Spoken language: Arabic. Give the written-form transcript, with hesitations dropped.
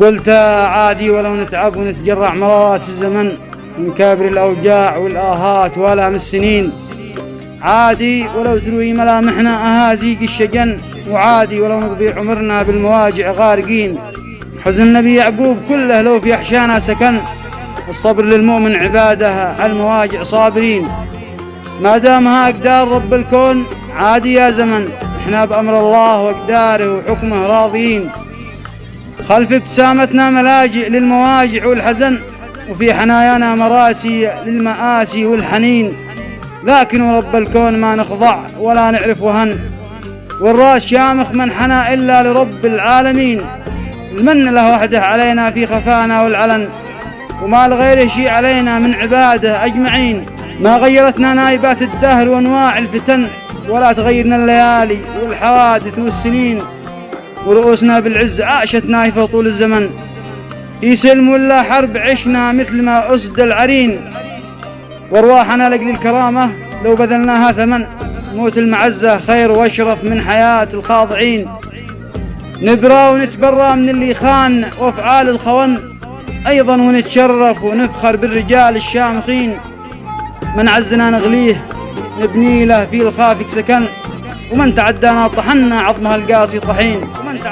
قلت عادي ولو نتعب ونتجرع مرارات الزمن من كابر الأوجاع والآهات وآلام السنين. عادي ولو تروي ملامحنا أهازيق الشجن، وعادي ولو نضيع عمرنا بالمواجع غارقين. حزن النبي يعقوب كله لو في أحشانا سكن، الصبر للمؤمن عباده على المواجع صابرين. ما دامها أقدار رب الكون عادي يا زمن، احنا بأمر الله وأقداره وحكمه راضيين. خلف ابتسامتنا ملاجئ للمواجع والحزن، وفي حنايانا مراسي للمآسي والحنين. لكن ورب الكون ما نخضع ولا نعرف وهن، والراس شامخ من حنى إلا لرب العالمين. المن له وحده علينا في خفانا والعلن، وما لغيره شيء علينا من عباده أجمعين. ما غيرتنا نايبات الدهر وانواع الفتن، ولا تغيرنا الليالي والحوادث والسنين. ورؤوسنا بالعز عاشت نايفة طول الزمن، في سلم ولا حرب عشنا مثل ما أسد العرين. وارواحنا لأجل الكرامة لو بذلناها ثمن، موت المعزة خير واشرف من حياة الخاضعين. نبرى ونتبرى من اللي خان وافعال الخون، أيضا ونتشرف ونفخر بالرجال الشامخين. من عزنا نغليه نبني له في الخافق سكن، ومن تعدانا طحنا عظمها القاسي طحين.